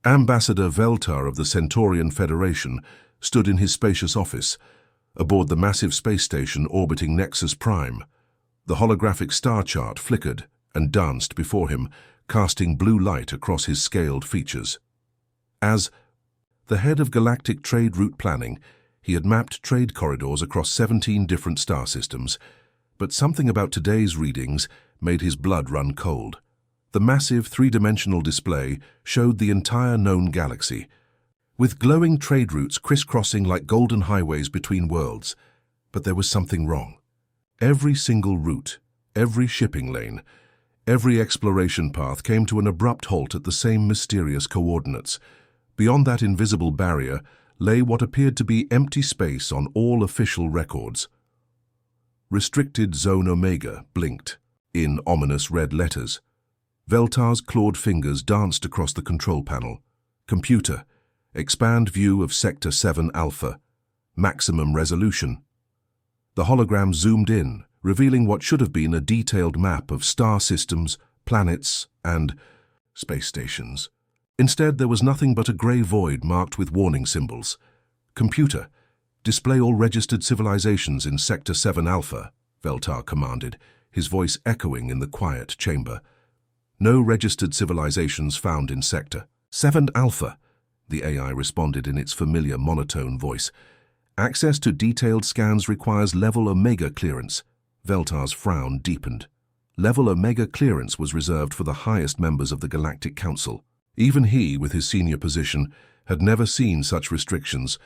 Ambassador Veltar of the Centaurian Federation stood in his spacious office, aboard the massive space station orbiting Nexus Prime. The holographic star chart flickered and danced before him, casting blue light across his scaled features. As the head of Galactic Trade Route Planning, he had mapped trade corridors across 17 different star systems, but something about today's readings made his blood run cold. The massive three-dimensional display showed the entire known galaxy, with glowing trade routes crisscrossing like golden highways between worlds. But there was something wrong. Every single route, every shipping lane, every exploration path came to an abrupt halt at the same mysterious coordinates. Beyond that invisible barrier lay what appeared to be empty space on all official records. Restricted Zone Omega blinked in ominous red letters. Veltar's clawed fingers danced across the control panel. Computer, expand view of Sector 7 Alpha. Maximum resolution. The hologram zoomed in, revealing what should have been a detailed map of star systems, planets, and space stations. Instead, there was nothing but a grey void marked with warning symbols. Computer, display all registered civilizations in Sector 7 Alpha, Veltar commanded, his voice echoing in the quiet chamber. No registered civilizations found in Sector 7 Alpha, the AI responded in its familiar monotone voice. Access to detailed scans requires Level Omega clearance. Veltar's frown deepened. Level Omega clearance was reserved for the highest members of the Galactic Council. Even he, with his senior position, had never seen such restrictions,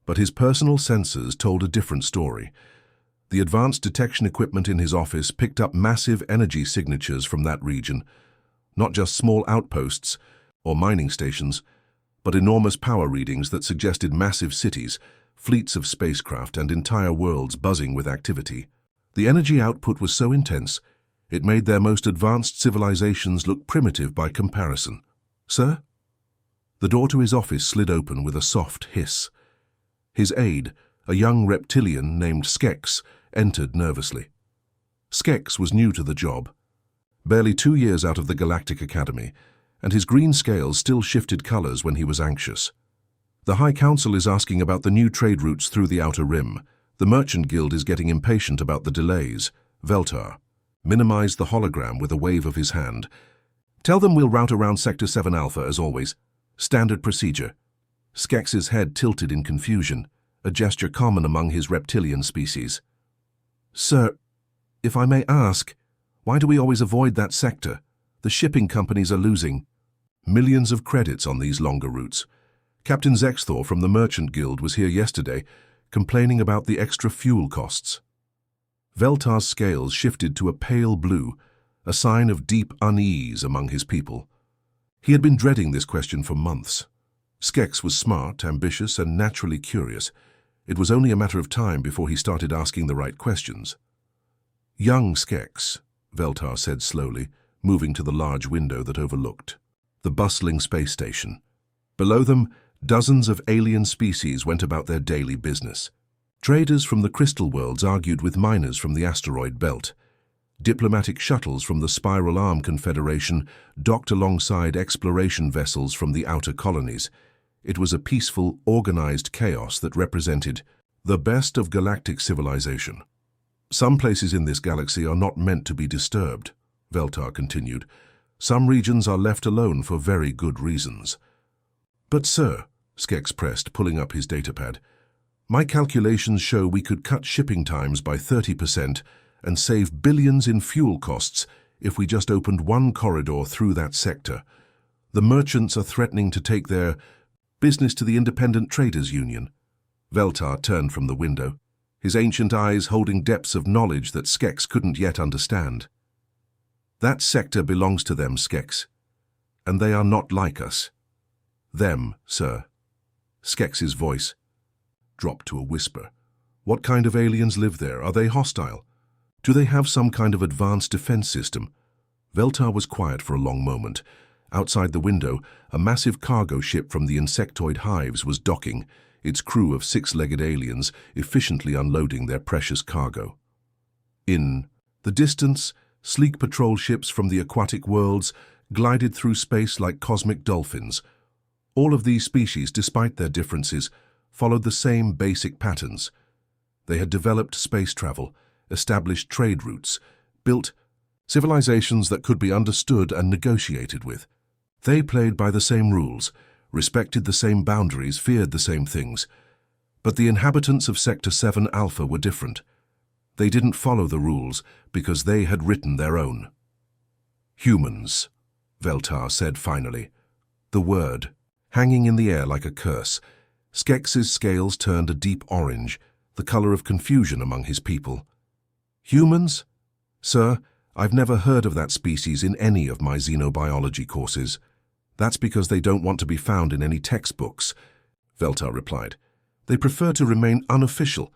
but his personal sensors told a different story. The advanced detection equipment in his office picked up massive energy signatures from that region, not just small outposts or mining stations, but enormous power readings that suggested massive cities, fleets of spacecraft, and entire worlds buzzing with activity. The energy output was so intense, it made their most advanced civilizations look primitive by comparison. Sir? The door to his office slid open with a soft hiss. His aide, a young reptilian named Skex, entered nervously. Skex was new to the job, barely 2 years out of the Galactic Academy, and his green scales still shifted colors when he was anxious. The High Council is asking about the new trade routes through the Outer Rim. The Merchant Guild is getting impatient about the delays. Veltar minimized the hologram with a wave of his hand. Tell them we'll route around Sector 7 Alpha as always. Standard procedure. Skex's head tilted in confusion, a gesture common among his reptilian species. Sir, if I may ask, why do we always avoid that sector? The shipping companies are losing millions of credits on these longer routes. Captain Zexthor from the Merchant Guild was here yesterday, complaining about the extra fuel costs. Veltar's scales shifted to a pale blue, a sign of deep unease among his people. He had been dreading this question for months. Skex was smart, ambitious, and naturally curious. It was only a matter of time before he started asking the right questions. Young Skex, Veltar said slowly, moving to the large window that overlooked the bustling space station. Below them, dozens of alien species went about their daily business. Traders from the crystal worlds argued with miners from the asteroid belt. Diplomatic shuttles from the Spiral Arm Confederation docked alongside exploration vessels from the outer colonies. It was a peaceful, organized chaos that represented the best of galactic civilization. Some places in this galaxy are not meant to be disturbed, Veltar continued. Some regions are left alone for very good reasons. But sir, Skex pressed, pulling up his datapad, my calculations show we could cut shipping times by 30% and save billions in fuel costs if we just opened one corridor through that sector. The merchants are threatening to take their business to the Independent Traders Union. Veltar turned from the window, his ancient eyes holding depths of knowledge that Skex couldn't yet understand. That sector belongs to them, Skex, and they are not like us. Them, sir. Skex's voice dropped to a whisper. What kind of aliens live there? Are they hostile? Do they have some kind of advanced defense system? Veltar was quiet for a long moment. Outside the window, a massive cargo ship from the insectoid hives was docking, its crew of six-legged aliens efficiently unloading their precious cargo. In the distance, sleek patrol ships from the aquatic worlds glided through space like cosmic dolphins, All of these species, despite their differences, followed the same basic patterns. They had developed space travel, established trade routes, built civilizations that could be understood and negotiated with. They played by the same rules, respected the same boundaries, feared the same things. But the inhabitants of Sector 7 Alpha were different. They didn't follow the rules because they had written their own. Humans, Veltar said finally. The word, hanging in the air like a curse. Skex's scales turned a deep orange, the color of confusion among his people. Humans? Sir, I've never heard of that species in any of my xenobiology courses. That's because they don't want to be found in any textbooks, Veltar replied. They prefer to remain unofficial.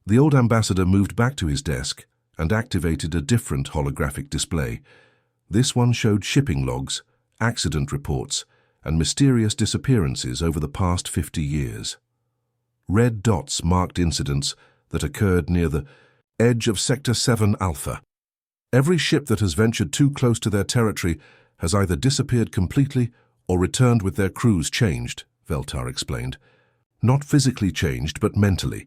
The old ambassador moved back to his desk and activated a different holographic display. This one showed shipping logs, accident reports, and mysterious disappearances over the past 50 years. Red dots marked incidents that occurred near the edge of Sector 7 Alpha. Every ship that has ventured too close to their territory has either disappeared completely or returned with their crews changed, Veltar explained. Not physically changed, but mentally.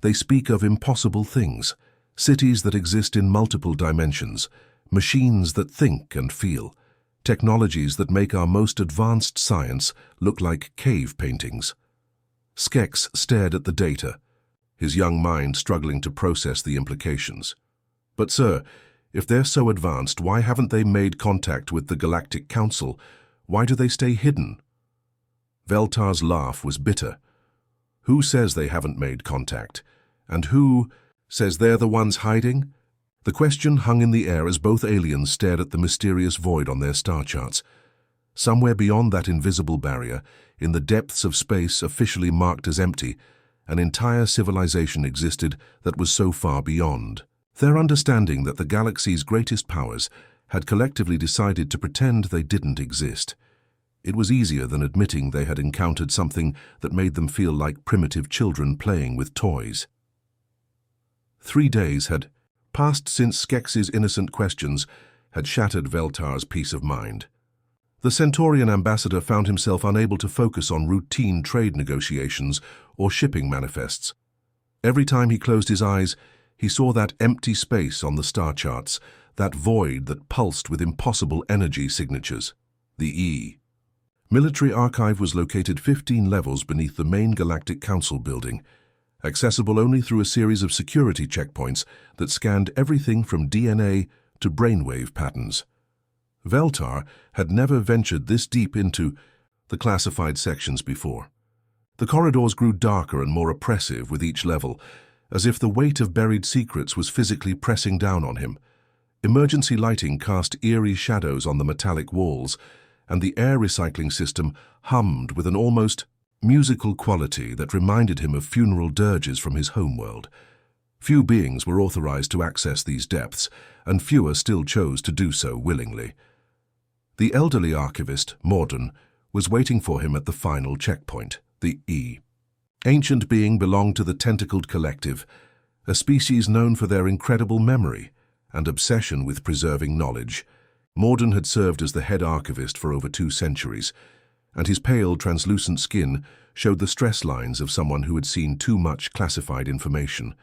They speak of impossible things, cities that exist in multiple dimensions, machines that think and feel, technologies that make our most advanced science look like cave paintings. Skex stared at the data, his young mind struggling to process the implications. But sir, if they're so advanced, why haven't they made contact with the Galactic Council? Why do they stay hidden? Veltar's laugh was bitter. Who says they haven't made contact? And who says they're the ones hiding? The question hung in the air as both aliens stared at the mysterious void on their star charts. Somewhere beyond that invisible barrier, in the depths of space officially marked as empty, an entire civilization existed that was so far beyond. Their understanding that the galaxy's greatest powers had collectively decided to pretend they didn't exist. It was easier than admitting they had encountered something that made them feel like primitive children playing with toys. 3 days had passed since Skex's innocent questions had shattered Veltar's peace of mind. The Centaurian ambassador found himself unable to focus on routine trade negotiations or shipping manifests. Every time he closed his eyes, he saw that empty space on the star charts, that void that pulsed with impossible energy signatures, the E. Military Archive was located 15 levels beneath the main Galactic Council building, accessible only through a series of security checkpoints that scanned everything from DNA to brainwave patterns. Veltar had never ventured this deep into the classified sections before. The corridors grew darker and more oppressive with each level, as if the weight of buried secrets was physically pressing down on him. Emergency lighting cast eerie shadows on the metallic walls, and the air recycling system hummed with an almost musical quality that reminded him of funeral dirges from his homeworld. Few beings were authorized to access these depths, and fewer still chose to do so willingly. The elderly archivist, Morden, was waiting for him at the final checkpoint, the E. Ancient being belonged to the Tentacled Collective, a species known for their incredible memory and obsession with preserving knowledge. Morden had served as the head archivist for over 2 centuries, and his pale, translucent skin showed the stress lines of someone who had seen too much classified information.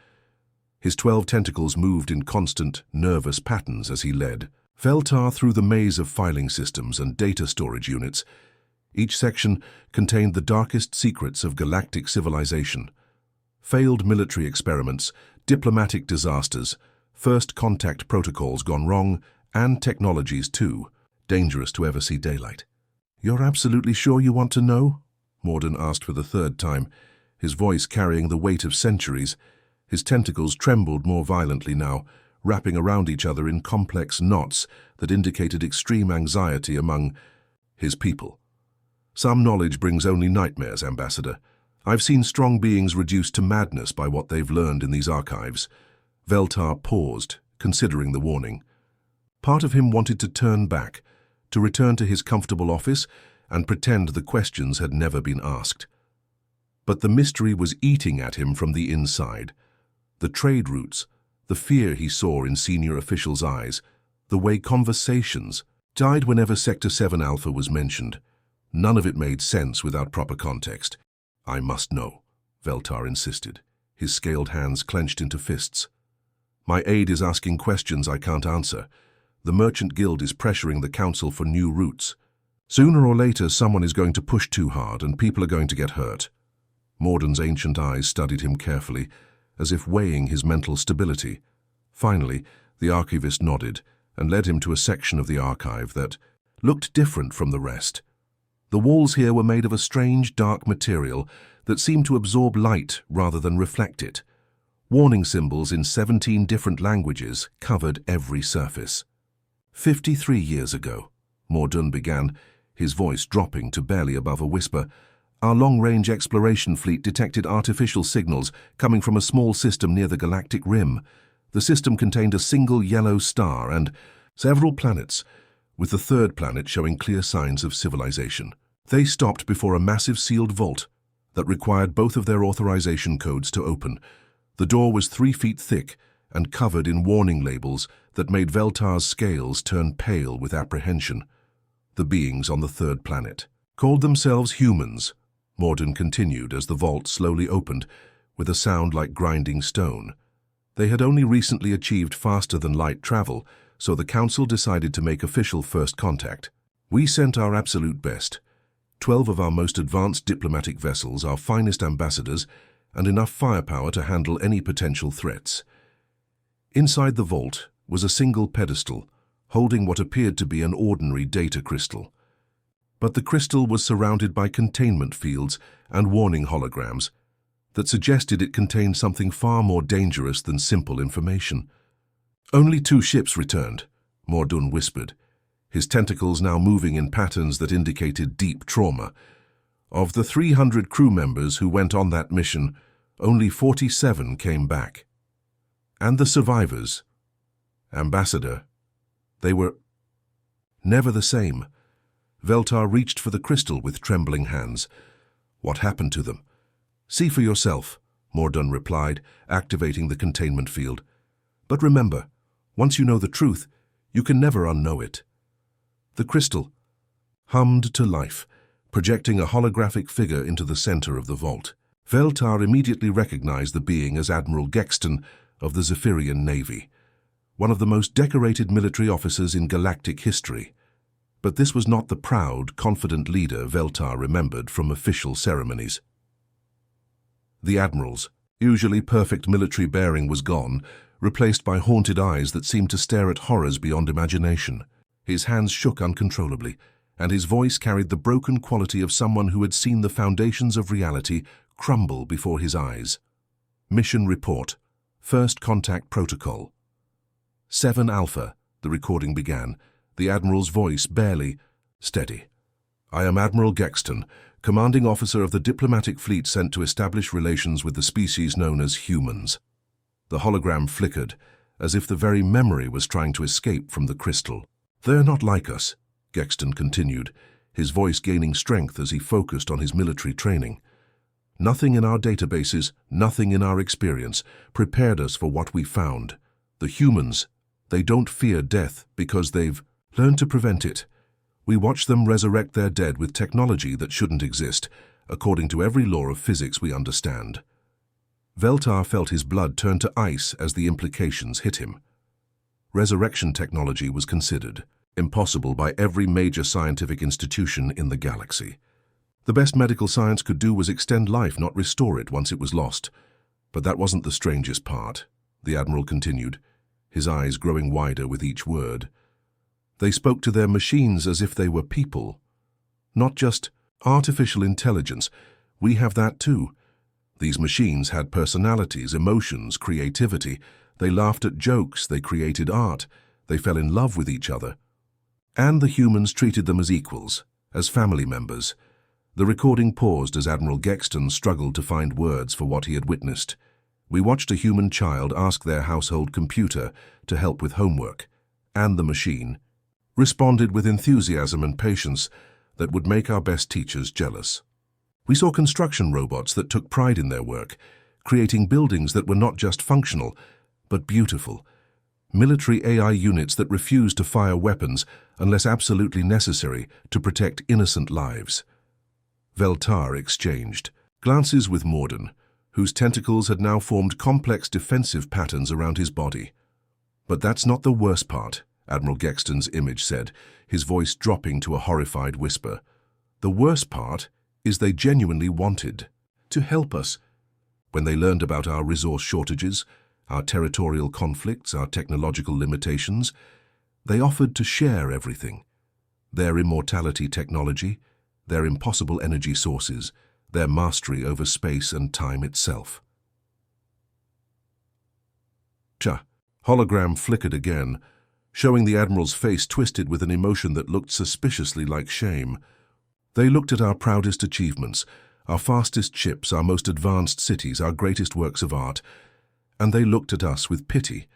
His 12 tentacles moved in constant, nervous patterns as he led. Veltar through the maze of filing systems and data storage units. Each section contained the darkest secrets of galactic civilization. Failed military experiments, diplomatic disasters, first contact protocols gone wrong, and technologies too, dangerous to ever see daylight. "You're absolutely sure you want to know?" Morden asked for the 3rd time, his voice carrying the weight of centuries. His tentacles trembled more violently now, wrapping around each other in complex knots that indicated extreme anxiety among his people. "Some knowledge brings only nightmares, Ambassador. I've seen strong beings reduced to madness by what they've learned in these archives." Veltar paused, considering the warning. Part of him wanted to turn back, to return to his comfortable office and pretend the questions had never been asked. But the mystery was eating at him from the inside. The trade routes, the fear he saw in senior officials' eyes, the way conversations died whenever Sector 7 Alpha was mentioned. None of it made sense without proper context. I must know, Veltar insisted, his scaled hands clenched into fists. My aide is asking questions I can't answer. The Merchant Guild is pressuring the Council for new routes. Sooner or later, someone is going to push too hard and people are going to get hurt. Morden's ancient eyes studied him carefully, as if weighing his mental stability. Finally, the archivist nodded and led him to a section of the archive that looked different from the rest. The walls here were made of a strange, dark material that seemed to absorb light rather than reflect it. Warning symbols in 17 different languages covered every surface. 53 years ago, Morden began, his voice dropping to barely above a whisper, our long-range exploration fleet detected artificial signals coming from a small system near the galactic rim. The system contained a single yellow star and several planets, with the third planet showing clear signs of civilization. They stopped before a massive sealed vault that required both of their authorization codes to open. The door was 3 feet thick and covered in warning labels that made Veltar's scales turn pale with apprehension. The beings on the third planet called themselves humans, Morden continued as the vault slowly opened, with a sound like grinding stone. They had only recently achieved faster-than-light travel, so the Council decided to make official first contact. We sent our absolute best. 12 of our most advanced diplomatic vessels, our finest ambassadors, and enough firepower to handle any potential threats. Inside the vault was a single pedestal, holding what appeared to be an ordinary data crystal. But the crystal was surrounded by containment fields and warning holograms that suggested it contained something far more dangerous than simple information. Only 2 ships returned, Morden whispered, his tentacles now moving in patterns that indicated deep trauma. Of the 300 crew members who went on that mission, only 47 came back. And the survivors, Ambassador, they were never the same. Veltar reached for the crystal with trembling hands. What happened to them? See for yourself, Morden replied, activating the containment field. But remember, once you know the truth, you can never unknow it. The crystal hummed to life, projecting a holographic figure into the center of the vault. Veltar immediately recognized the being as Admiral Gexton of the Zephyrian Navy, one of the most decorated military officers in galactic history. But this was not the proud, confident leader Veltar remembered from official ceremonies. The Admiral's usually perfect military bearing was gone, replaced by haunted eyes that seemed to stare at horrors beyond imagination. His hands shook uncontrollably, and his voice carried the broken quality of someone who had seen the foundations of reality crumble before his eyes. Mission report. First contact protocol. 7 Alpha, the recording began, the Admiral's voice barely steady. I am Admiral Gexton, commanding officer of the diplomatic fleet sent to establish relations with the species known as humans. The hologram flickered, as if the very memory was trying to escape from the crystal. They're not like us, Gexton continued, his voice gaining strength as he focused on his military training. Nothing in our databases, nothing in our experience, prepared us for what we found. The humans, they don't fear death because they've learned to prevent it. We watch them resurrect their dead with technology that shouldn't exist, according to every law of physics we understand. Veltar felt his blood turn to ice as the implications hit him. Resurrection technology was considered impossible by every major scientific institution in the galaxy. The best medical science could do was extend life, not restore it once it was lost. But that wasn't the strangest part, the Admiral continued, his eyes growing wider with each word. They spoke to their machines as if they were people. Not just artificial intelligence. We have that too. These machines had personalities, emotions, creativity. They laughed at jokes, they created art, they fell in love with each other. And the humans treated them as equals, as family members. The recording paused as Admiral Gexton struggled to find words for what he had witnessed. We watched a human child ask their household computer to help with homework, and the machine responded with enthusiasm and patience that would make our best teachers jealous. We saw construction robots that took pride in their work, creating buildings that were not just functional, but beautiful. Military AI units that refused to fire weapons unless absolutely necessary to protect innocent lives. Veltar exchanged glances with Morden, whose tentacles had now formed complex defensive patterns around his body. "But that's not the worst part," Admiral Gexton's image said, his voice dropping to a horrified whisper. "The worst part is they genuinely wanted to help us. When they learned about our resource shortages, our territorial conflicts, our technological limitations, they offered to share everything. Their immortality technology, their impossible energy sources, their mastery over space and time itself." Hologram flickered again, showing the Admiral's face twisted with an emotion that looked suspiciously like shame. "They looked at our proudest achievements, our fastest ships, our most advanced cities, our greatest works of art, and they looked at us with pity,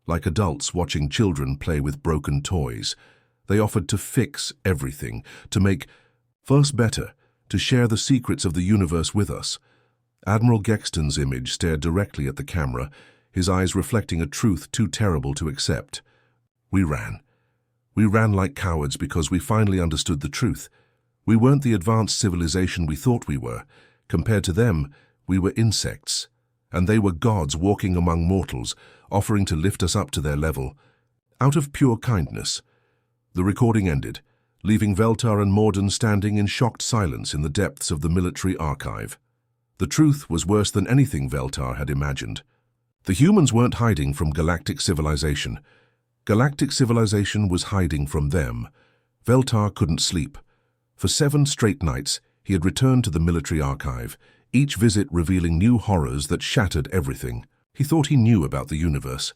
like adults watching children play with broken toys. They offered to fix everything, to make us better, to share the secrets of the universe with us." Admiral Gexton's image stared directly at the camera, his eyes reflecting a truth too terrible to accept. "We ran. We ran like cowards because we finally understood the truth. We weren't the advanced civilization we thought we were. Compared to them, we were insects. And they were gods walking among mortals, offering to lift us up to their level. Out of pure kindness." The recording ended, leaving Veltar and Morden standing in shocked silence in the depths of the military archive. The truth was worse than anything Veltar had imagined. The humans weren't hiding from galactic civilization. Galactic civilization was hiding from them. Veltar couldn't sleep. For 7 straight nights, he had returned to the military archive, each visit revealing new horrors that shattered everything. He thought he knew about the universe.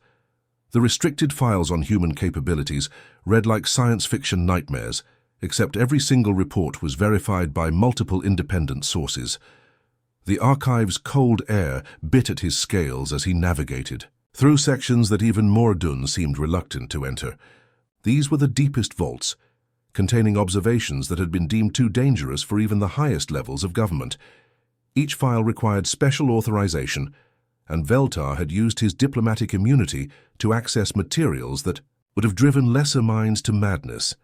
The restricted files on human capabilities read like science fiction nightmares, except every single report was verified by multiple independent sources. The archive's cold air bit at his scales as he navigated through sections that even Morden seemed reluctant to enter. These were the deepest vaults, containing observations that had been deemed too dangerous for even the highest levels of government. Each file required special authorization, and Veltar had used his diplomatic immunity to access materials that would have driven lesser minds to madness.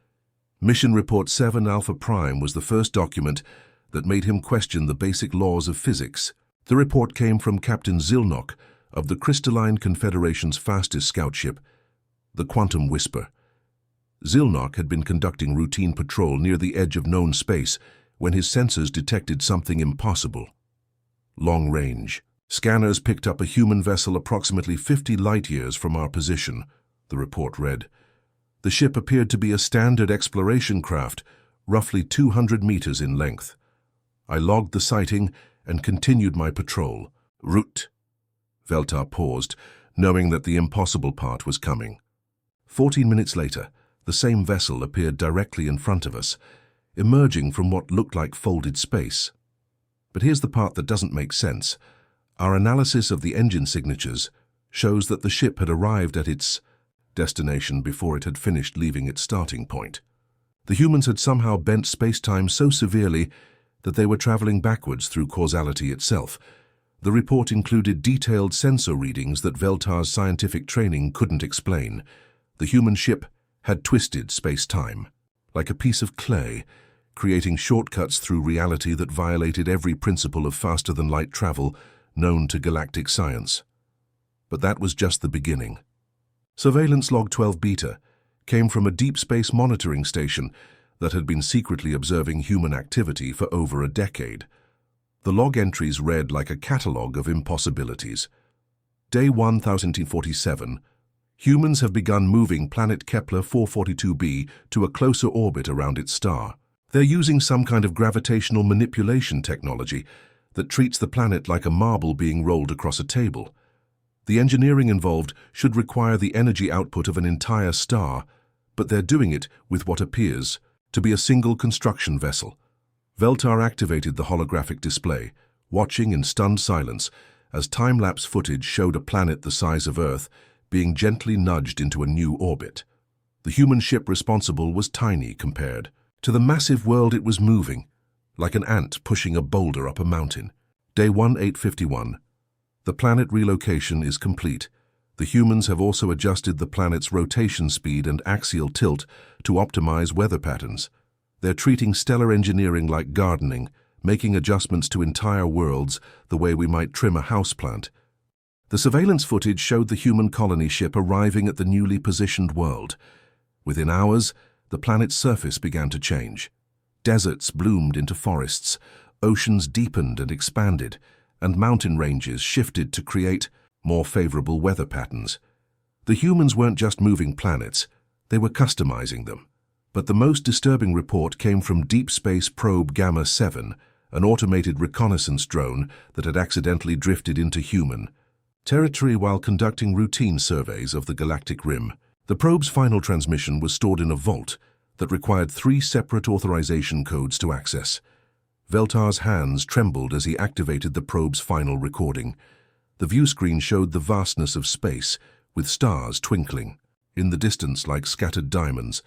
Mission Report 7 Alpha Prime was the first document that made him question the basic laws of physics. The report came from Captain Zilnok of the Crystalline Confederation's fastest scout ship, the Quantum Whisper. Zilnok had been conducting routine patrol near the edge of known space when his sensors detected something impossible. Long range. Scanners picked up a human vessel approximately 50 light-years from our position, the report read. The ship appeared to be a standard exploration craft, roughly 200 meters in length. I logged the sighting and continued my patrol. Route. Veltar paused, knowing that the impossible part was coming. 14 minutes later, the same vessel appeared directly in front of us, emerging from what looked like folded space. But here's the part that doesn't make sense. Our analysis of the engine signatures shows that the ship had arrived at its destination before it had finished leaving its starting point. The humans had somehow bent space-time so severely that they were traveling backwards through causality itself. The report included detailed sensor readings that Veltar's scientific training couldn't explain. The human ship had twisted space-time, like a piece of clay, creating shortcuts through reality that violated every principle of faster-than-light travel known to galactic science. But that was just the beginning. Surveillance Log 12 Beta came from a deep space monitoring station that had been secretly observing human activity for over a decade. The log entries read like a catalogue of impossibilities. Day 1047, humans have begun moving planet Kepler 442b to a closer orbit around its star. They're using some kind of gravitational manipulation technology that treats the planet like a marble being rolled across a table. The engineering involved should require the energy output of an entire star, but they're doing it with what appears to be a single construction vessel. Veltar activated the holographic display, watching in stunned silence as time-lapse footage showed a planet the size of Earth being gently nudged into a new orbit. The human ship responsible was tiny compared to the massive world it was moving, like an ant pushing a boulder up a mountain. Day 1851. The planet relocation is complete. The humans have also adjusted the planet's rotation speed and axial tilt to optimize weather patterns. They're treating stellar engineering like gardening, making adjustments to entire worlds the way we might trim a houseplant. The surveillance footage showed the human colony ship arriving at the newly positioned world. Within hours, the planet's surface began to change. Deserts bloomed into forests, oceans deepened and expanded, and mountain ranges shifted to create more favorable weather patterns. The humans weren't just moving planets, they were customizing them. But the most disturbing report came from Deep Space Probe Gamma 7, an automated reconnaissance drone that had accidentally drifted into human territory while conducting routine surveys of the galactic rim. The probe's final transmission was stored in a vault that required 3 separate authorization codes to access. Veltar's hands trembled as he activated the probe's final recording. The view screen showed the vastness of space, with stars twinkling in the distance like scattered diamonds.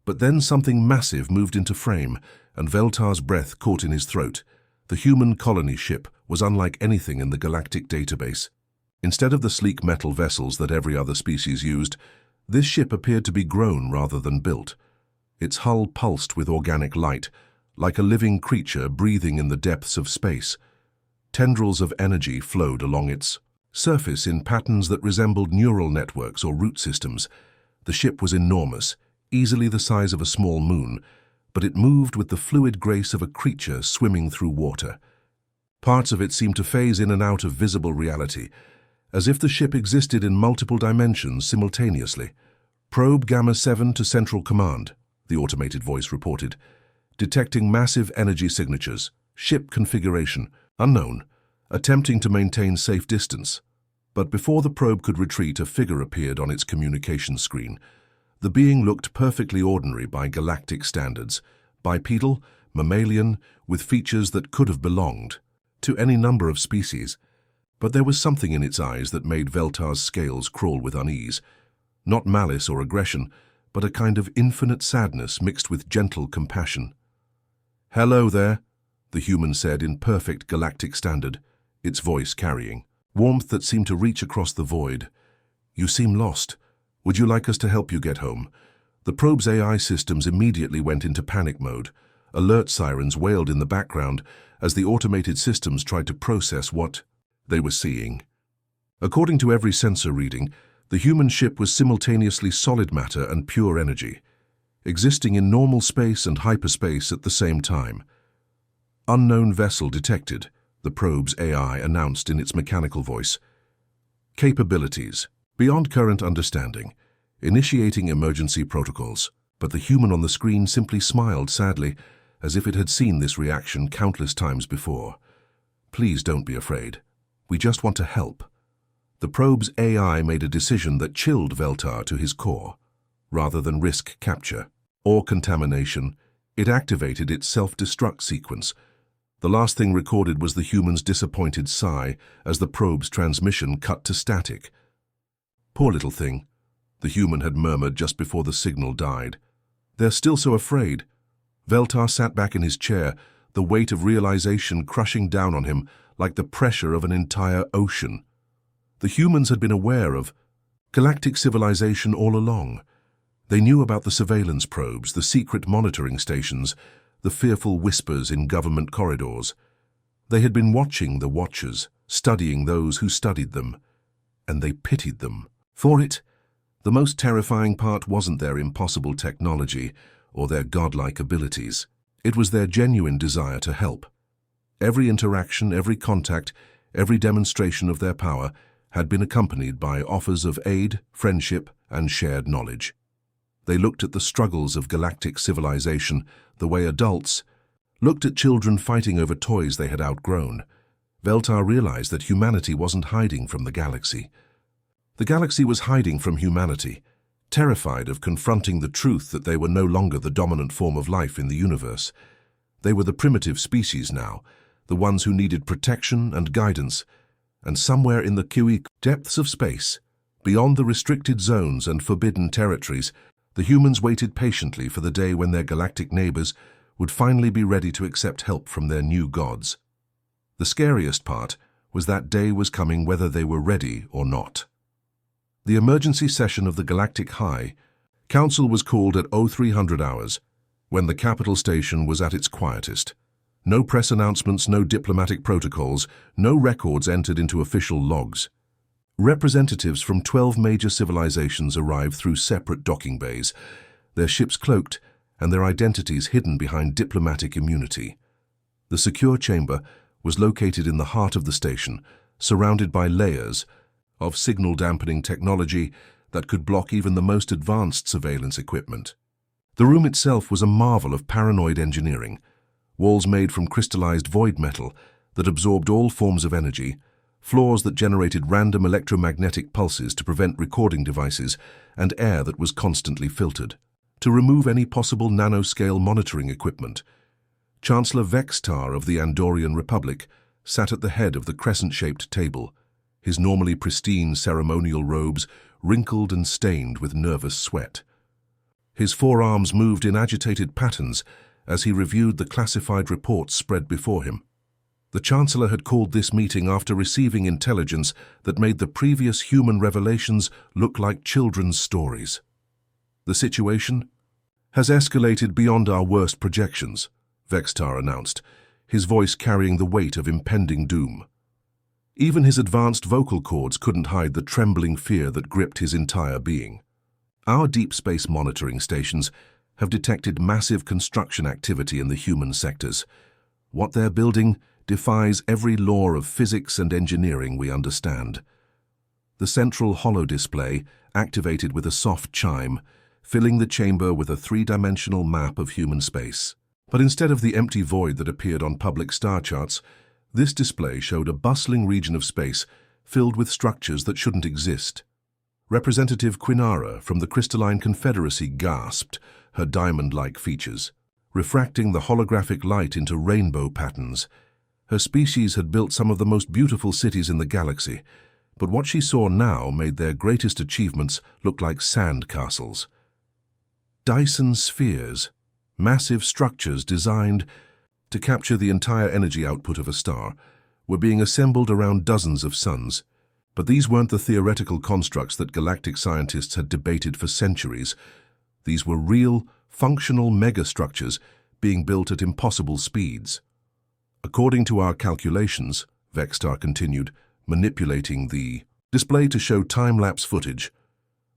But then something massive moved into frame, and Veltar's breath caught in his throat. The human colony ship was unlike anything in the galactic database. Instead of the sleek metal vessels that every other species used, this ship appeared to be grown rather than built. Its hull pulsed with organic light, like a living creature breathing in the depths of space. Tendrils of energy flowed along its surface in patterns that resembled neural networks or root systems. The ship was enormous, easily the size of a small moon, but it moved with the fluid grace of a creature swimming through water. Parts of it seemed to phase in and out of visible reality, as if the ship existed in multiple dimensions simultaneously. "Probe Gamma 7 to Central Command," the automated voice reported. "Detecting massive energy signatures. Ship configuration unknown. Attempting to maintain safe distance." But before the probe could retreat, a figure appeared on its communication screen. The being looked perfectly ordinary by galactic standards, bipedal, mammalian, with features that could have belonged to any number of species. But there was something in its eyes that made Veltar's scales crawl with unease. Not malice or aggression, but a kind of infinite sadness mixed with gentle compassion. "Hello there," the human said in perfect galactic standard, its voice carrying warmth that seemed to reach across the void. "You seem lost. Would you like us to help you get home?" The probe's AI systems immediately went into panic mode. Alert sirens wailed in the background as the automated systems tried to process what they were seeing. According to every sensor reading, the human ship was simultaneously solid matter and pure energy, existing in normal space and hyperspace at the same time. "Unknown vessel detected," the probe's AI announced in its mechanical voice. "Capabilities beyond current understanding, initiating emergency protocols." But the human on the screen simply smiled sadly, as if it had seen this reaction countless times before. "Please don't be afraid. We just want to help." The probe's AI made a decision that chilled Veltar to his core. Rather than risk capture or contamination, it activated its self-destruct sequence. The last thing recorded was the human's disappointed sigh as the probe's transmission cut to static. "Poor little thing," the human had murmured just before the signal died. "They're still so afraid." Veltar sat back in his chair, the weight of realization crushing down on him like the pressure of an entire ocean. The humans had been aware of galactic civilization all along. They knew about the surveillance probes, the secret monitoring stations, the fearful whispers in government corridors. They had been watching the watchers, studying those who studied them, and they pitied them for it. The most terrifying part wasn't their impossible technology or their godlike abilities. It was their genuine desire to help. Every interaction, every contact, every demonstration of their power had been accompanied by offers of aid, friendship, and shared knowledge. They looked at the struggles of galactic civilization the way adults looked at children fighting over toys they had outgrown. Veltar realized that humanity wasn't hiding from the galaxy. The galaxy was hiding from humanity, terrified of confronting the truth that they were no longer the dominant form of life in the universe. They were the primitive species now, the ones who needed protection and guidance, and somewhere in the QE depths of space, beyond the restricted zones and forbidden territories, the humans waited patiently for the day when their galactic neighbors would finally be ready to accept help from their new gods. The scariest part was that day was coming whether they were ready or not. The emergency session of the Galactic High Council was called at 0300 hours, when the capital station was at its quietest. No press announcements, no diplomatic protocols, no records entered into official logs. Representatives from 12 major civilizations arrived through separate docking bays, their ships cloaked and their identities hidden behind diplomatic immunity. The secure chamber was located in the heart of the station, surrounded by layers of signal-dampening technology that could block even the most advanced surveillance equipment. The room itself was a marvel of paranoid engineering, walls made from crystallized void metal that absorbed all forms of energy, floors that generated random electromagnetic pulses to prevent recording devices, and air that was constantly filtered to remove any possible nanoscale monitoring equipment. Chancellor Vextar of the Andorian Republic sat at the head of the crescent-shaped table, his normally pristine ceremonial robes wrinkled and stained with nervous sweat. His forearms moved in agitated patterns as he reviewed the classified reports spread before him. The Chancellor had called this meeting after receiving intelligence that made the previous human revelations look like children's stories. The situation has escalated beyond our worst projections, Vextar announced, his voice carrying the weight of impending doom. Even his advanced vocal cords couldn't hide the trembling fear that gripped his entire being. Our deep space monitoring stations have detected massive construction activity in the human sectors. What they're building defies every law of physics and engineering we understand. The central holodisplay activated with a soft chime, filling the chamber with a three-dimensional map of human space. But instead of the empty void that appeared on public star charts, this display showed a bustling region of space filled with structures that shouldn't exist. Representative Quinara from the Crystalline Confederacy gasped, her diamond-like features refracting the holographic light into rainbow patterns. Her species had built some of the most beautiful cities in the galaxy, but what she saw now made their greatest achievements look like sand castles. Dyson spheres, massive structures designed to capture the entire energy output of a star, were being assembled around dozens of suns. But these weren't the theoretical constructs that galactic scientists had debated for centuries. These were real, functional megastructures being built at impossible speeds. According to our calculations, Vextar continued, manipulating the display to show time-lapse footage,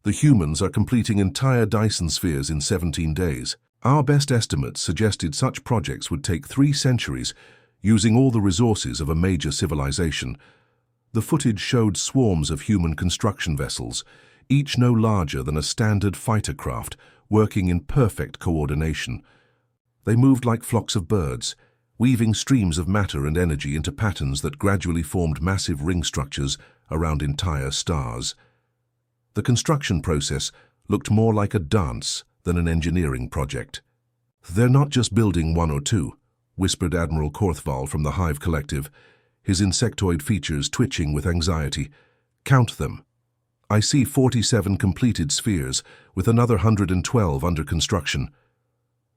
the humans are completing entire Dyson spheres in 17 days. Our best estimates suggested such projects would take 3 centuries, using all the resources of a major civilization. The footage showed swarms of human construction vessels, each no larger than a standard fighter craft, working in perfect coordination. They moved like flocks of birds, weaving streams of matter and energy into patterns that gradually formed massive ring structures around entire stars. The construction process looked more like a dance than an engineering project. "They're not just building 1 or 2, whispered Admiral Korthval from the Hive Collective, his insectoid features twitching with anxiety. "Count them. I see 47 completed spheres, with another 112 under construction."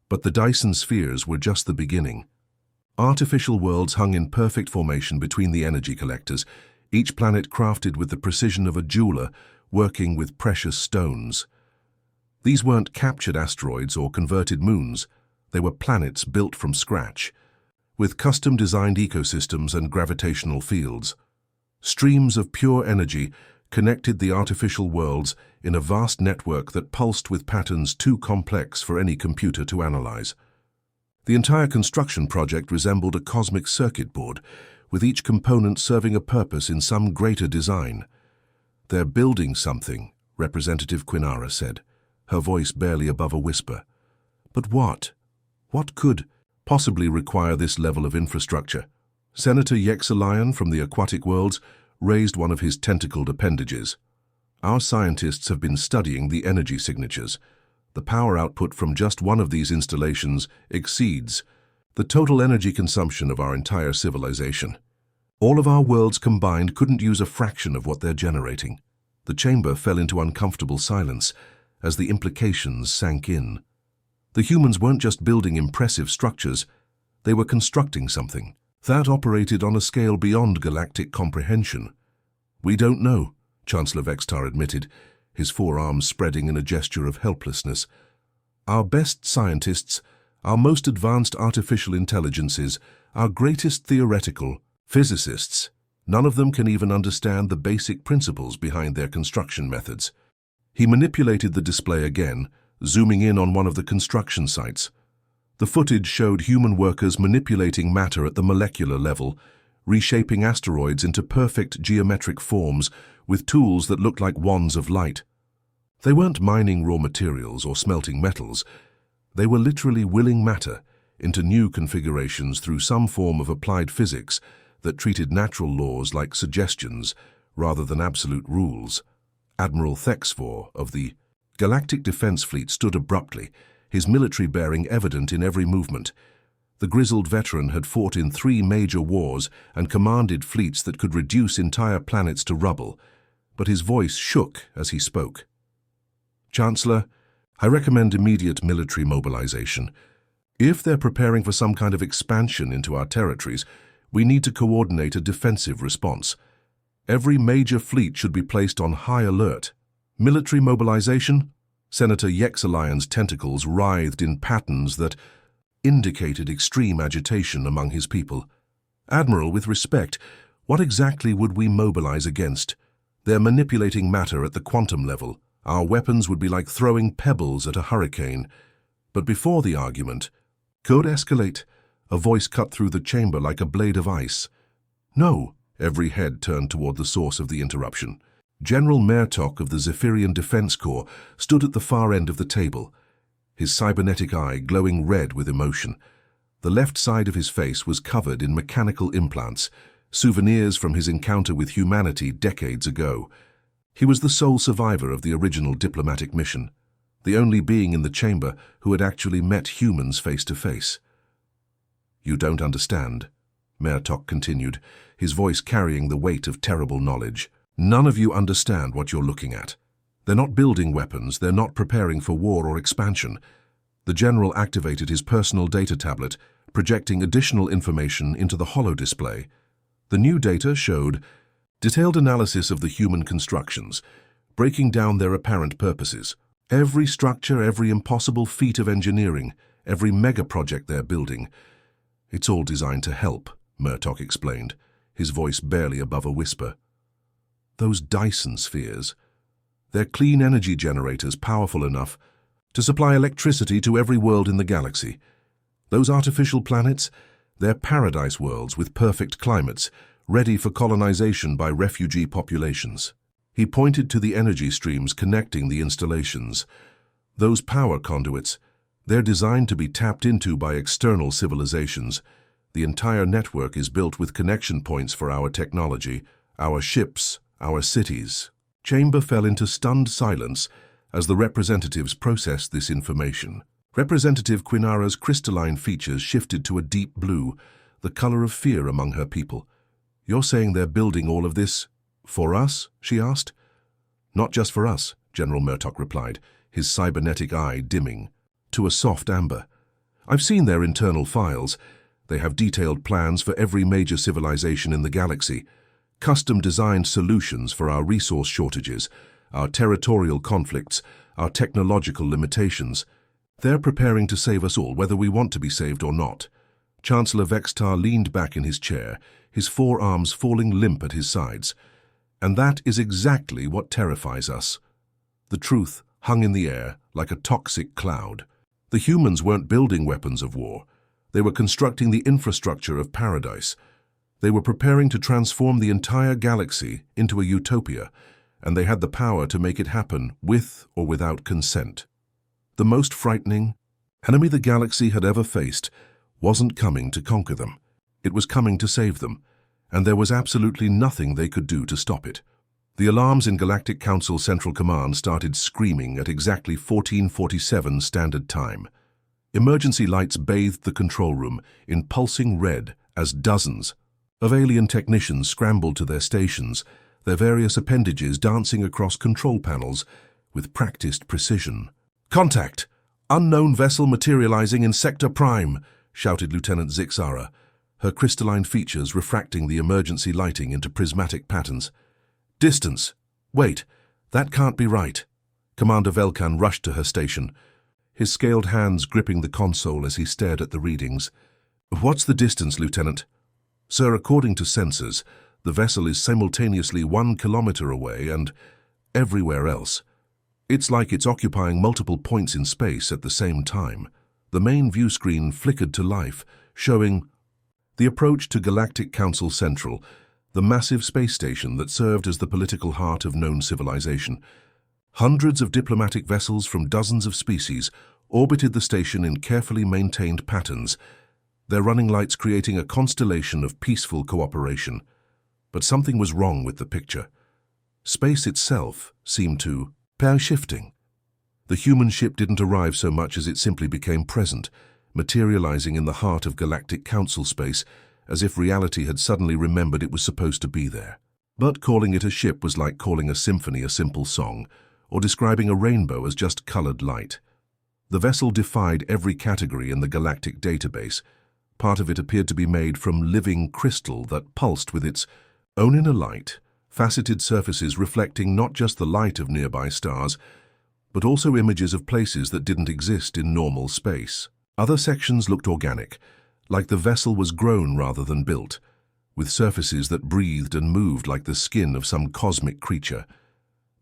But the Dyson spheres were just the beginning. Artificial worlds hung in perfect formation between the energy collectors, each planet crafted with the precision of a jeweler working with precious stones. These weren't captured asteroids or converted moons. They were planets built from scratch, with custom-designed ecosystems and gravitational fields. Streams of pure energy connected the artificial worlds in a vast network that pulsed with patterns too complex for any computer to analyze. The entire construction project resembled a cosmic circuit board, with each component serving a purpose in some greater design. "They're building something," Representative Quinara said, her voice barely above a whisper. "But what? What could possibly require this level of infrastructure?" Senator Yexalion from the aquatic worlds raised one of his tentacled appendages. "Our scientists have been studying the energy signatures. The power output from just one of these installations exceeds the total energy consumption of our entire civilization. All of our worlds combined couldn't use a fraction of what they're generating." The chamber fell into uncomfortable silence as the implications sank in. The humans weren't just building impressive structures, they were constructing something that operated on a scale beyond galactic comprehension. "We don't know," Chancellor Vextar admitted, his forearms spreading in a gesture of helplessness. Our best scientists, our most advanced artificial intelligences, our greatest theoretical physicists, none of them can even understand the basic principles behind their construction methods. He manipulated the display again, zooming in on one of the construction sites. The footage showed human workers manipulating matter at the molecular level, reshaping asteroids into perfect geometric forms with tools that looked like wands of light. They weren't mining raw materials or smelting metals. They were literally willing matter into new configurations through some form of applied physics that treated natural laws like suggestions rather than absolute rules. Admiral Thexvor of the Galactic Defense Fleet stood abruptly, his military bearing evident in every movement. The grizzled veteran had fought in 3 major wars and commanded fleets that could reduce entire planets to rubble, but his voice shook as he spoke. Chancellor, I recommend immediate military mobilization. If they're preparing for some kind of expansion into our territories, we need to coordinate a defensive response. Every major fleet should be placed on high alert. Military mobilization? Senator Yexalion's tentacles writhed in patterns that indicated extreme agitation among his people. Admiral, with respect, what exactly would we mobilize against? They're manipulating matter at the quantum level. Our weapons would be like throwing pebbles at a hurricane. But before the argument, could escalate. A voice cut through the chamber like a blade of ice. No. Every head turned toward the source of the interruption. General Mertok of the Zephyrian Defense Corps stood at the far end of the table, his cybernetic eye glowing red with emotion. The left side of his face was covered in mechanical implants, souvenirs from his encounter with humanity decades ago. He was the sole survivor of the original diplomatic mission, the only being in the chamber who had actually met humans face to face. You don't understand, Mertok continued, his voice carrying the weight of terrible knowledge. None of you understand what you're looking at. They're not building weapons, they're not preparing for war or expansion. The general activated his personal data tablet, projecting additional information into the holo display. The new data showed detailed analysis of the human constructions, breaking down their apparent purposes. Every structure, every impossible feat of engineering, every mega-project they're building. It's all designed to help, Mertok explained, his voice barely above a whisper. Those Dyson spheres, they're clean energy generators powerful enough to supply electricity to every world in the galaxy. Those artificial planets, they're paradise worlds with perfect climates, ready for colonization by refugee populations. He pointed to the energy streams connecting the installations. Those power conduits, they're designed to be tapped into by external civilizations. The entire network is built with connection points for our technology, our ships, our cities. Chamber fell into stunned silence as the representatives processed this information. Representative Quinara's crystalline features shifted to a deep blue, the color of fear among her people. You're saying they're building all of this for us? She asked. Not just for us, General Mertok replied, his cybernetic eye dimming to a soft amber. I've seen their internal files. They have detailed plans for every major civilization in the galaxy, custom-designed solutions for our resource shortages, our territorial conflicts, our technological limitations. They're preparing to save us all, whether we want to be saved or not. Chancellor Vextar leaned back in his chair, his forearms falling limp at his sides. And that is exactly what terrifies us. The truth hung in the air like a toxic cloud. The humans weren't building weapons of war. They were constructing the infrastructure of paradise. They were preparing to transform the entire galaxy into a utopia, and they had the power to make it happen with or without consent. The most frightening enemy the galaxy had ever faced wasn't coming to conquer them. It was coming to save them, and there was absolutely nothing they could do to stop it. The alarms in Galactic Council Central Command started screaming at exactly 1447 Standard Time. Emergency lights bathed the control room in pulsing red as dozens of alien technicians scrambled to their stations, their various appendages dancing across control panels with practiced precision. "Contact! Unknown vessel materializing in Sector Prime!" shouted Lieutenant Zixara, her crystalline features refracting the emergency lighting into prismatic patterns. "Distance Wait, that can't be right. Commander Velkan rushed to her station, his scaled hands gripping the console as he stared at the readings. What's the distance, Lieutenant? Sir, according to sensors, the vessel is simultaneously 1 kilometer away and everywhere else. It's like it's occupying multiple points in space at the same time. The main view screen flickered to life, showing the approach to Galactic Council Central, the massive space station that served as the political heart of known civilization. Hundreds of diplomatic vessels from dozens of species orbited the station in carefully maintained patterns, their running lights creating a constellation of peaceful cooperation. But something was wrong with the picture. Space itself seemed to pair shifting. The human ship didn't arrive so much as it simply became present, materializing in the heart of Galactic Council space, as if reality had suddenly remembered it was supposed to be there. But calling it a ship was like calling a symphony a simple song, or describing a rainbow as just colored light. The vessel defied every category in the galactic database. Part of it appeared to be made from living crystal that pulsed with its own inner light, faceted surfaces reflecting not just the light of nearby stars, but also images of places that didn't exist in normal space. Other sections looked organic, like the vessel was grown rather than built, with surfaces that breathed and moved like the skin of some cosmic creature.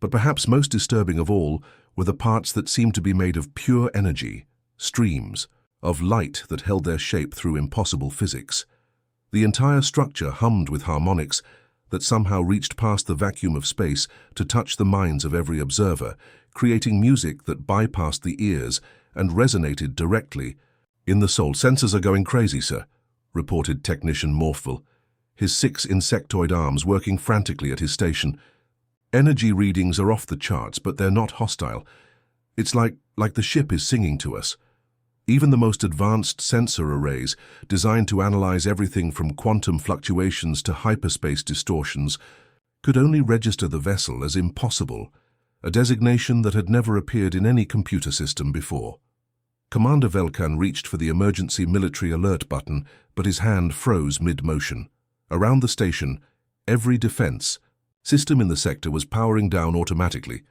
But perhaps most disturbing of all were the parts that seemed to be made of pure energy, streams of light that held their shape through impossible physics. The entire structure hummed with harmonics that somehow reached past the vacuum of space to touch the minds of every observer, creating music that bypassed the ears and resonated directly in the soul. Sensors are going crazy, sir, reported Technician Morphville, his 6 insectoid arms working frantically at his station. Energy readings are off the charts, but they're not hostile. It's like the ship is singing to us. Even the most advanced sensor arrays, designed to analyze everything from quantum fluctuations to hyperspace distortions, could only register the vessel as impossible, a designation that had never appeared in any computer system before. Commander Velkan reached for the emergency military alert button, but his hand froze mid-motion. Around the station, every defense system in the sector was powering down automatically,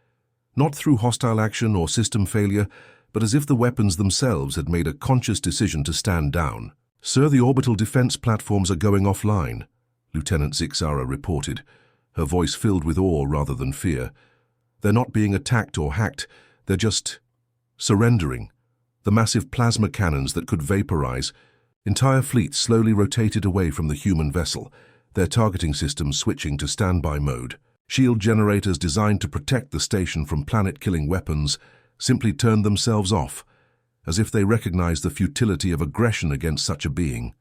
not through hostile action or system failure, but as if the weapons themselves had made a conscious decision to stand down. Sir, the orbital defense platforms are going offline, Lieutenant Zixara reported, her voice filled with awe rather than fear. They're not being attacked or hacked, they're just surrendering. The massive plasma cannons that could vaporize entire fleets slowly rotated away from the human vessel, their targeting systems switching to standby mode. Shield generators designed to protect the station from planet-killing weapons simply turned themselves off, as if they recognized the futility of aggression against such a being.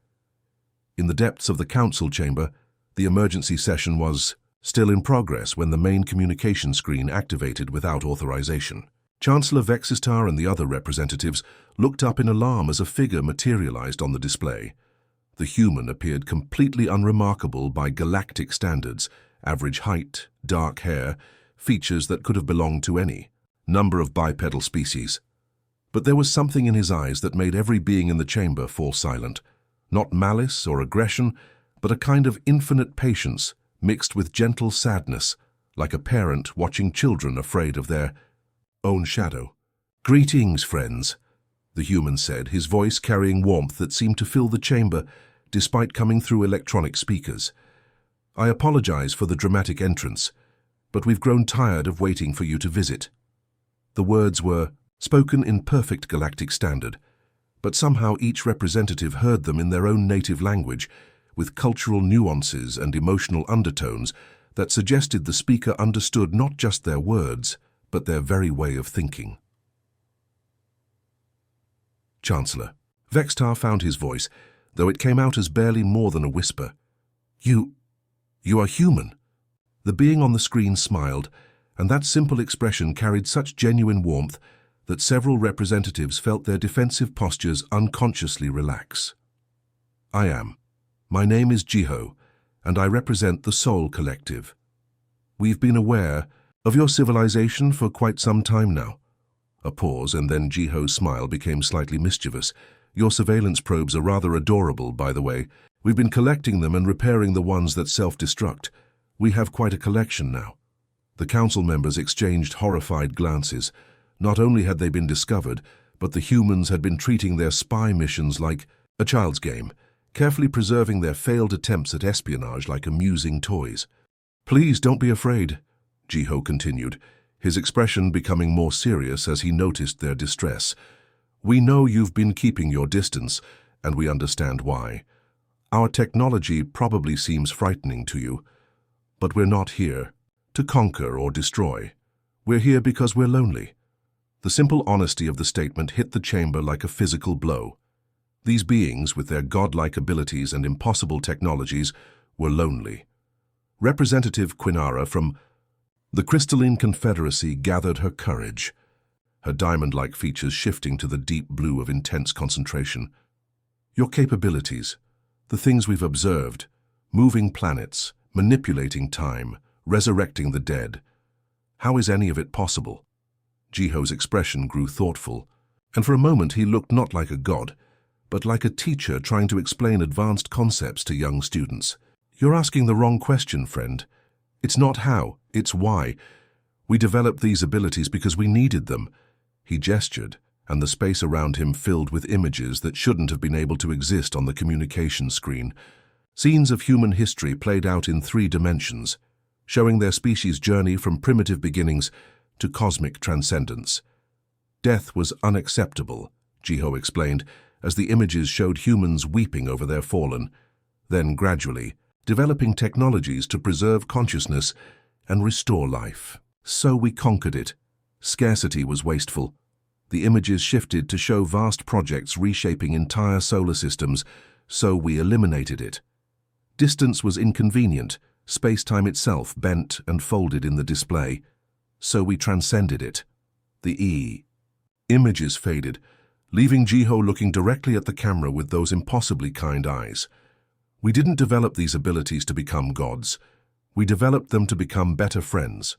In the depths of the council chamber, the emergency session was still in progress when the main communication screen activated without authorization. Chancellor Vexistar and the other representatives looked up in alarm as a figure materialized on the display. The human appeared completely unremarkable by galactic standards, average height, dark hair, features that could have belonged to any number of bipedal species. But there was something in his eyes that made every being in the chamber fall silent. Not malice or aggression, but a kind of infinite patience mixed with gentle sadness, like a parent watching children afraid of their own shadow. "Greetings, friends," the human said, his voice carrying warmth that seemed to fill the chamber despite coming through electronic speakers. "I apologize for the dramatic entrance, but we've grown tired of waiting for you to visit." The words were spoken in perfect galactic standard, but somehow each representative heard them in their own native language, with cultural nuances and emotional undertones that suggested the speaker understood not just their words, but their very way of thinking. Chancellor. Vextar found his voice, though it came out as barely more than a whisper. You are human." The being on the screen smiled, and that simple expression carried such genuine warmth that several representatives felt their defensive postures unconsciously relax. "I am. My name is Jiho, and I represent the Soul Collective. We've been aware of your civilization for quite some time now." A pause, and then Jiho's smile became slightly mischievous. "Your surveillance probes are rather adorable, by the way. We've been collecting them and repairing the ones that self-destruct. We have quite a collection now." The council members exchanged horrified glances. Not only had they been discovered, but the humans had been treating their spy missions like a child's game, carefully preserving their failed attempts at espionage like amusing toys. "Please don't be afraid," Jiho continued, his expression becoming more serious as he noticed their distress. "We know you've been keeping your distance, and we understand why. Our technology probably seems frightening to you, but we're not here to conquer or destroy. We're here because we're lonely." The simple honesty of the statement hit the chamber like a physical blow. These beings, with their godlike abilities and impossible technologies, were lonely. Representative Quinara from the Crystalline Confederacy gathered her courage, her diamond-like features shifting to the deep blue of intense concentration. "Your capabilities, the things we've observed, moving planets, manipulating time, resurrecting the dead. How is any of it possible?" Jiho's expression grew thoughtful, and for a moment he looked not like a god, but like a teacher trying to explain advanced concepts to young students. "You're asking the wrong question, friend. It's not how, it's why. We developed these abilities because we needed them." He gestured, and the space around him filled with images that shouldn't have been able to exist on the communication screen. Scenes of human history played out in 3 dimensions, showing their species' journey from primitive beginnings to cosmic transcendence. "Death was unacceptable," Jiho explained, as the images showed humans weeping over their fallen, then gradually developing technologies to preserve consciousness and restore life. "So we conquered it. Scarcity was wasteful." The images shifted to show vast projects reshaping entire solar systems, so we eliminated it. "Distance was inconvenient, space-time itself bent and folded in the display, so we transcended it." The images faded, leaving Jiho looking directly at the camera with those impossibly kind eyes. "We didn't develop these abilities to become gods. We developed them to become better friends,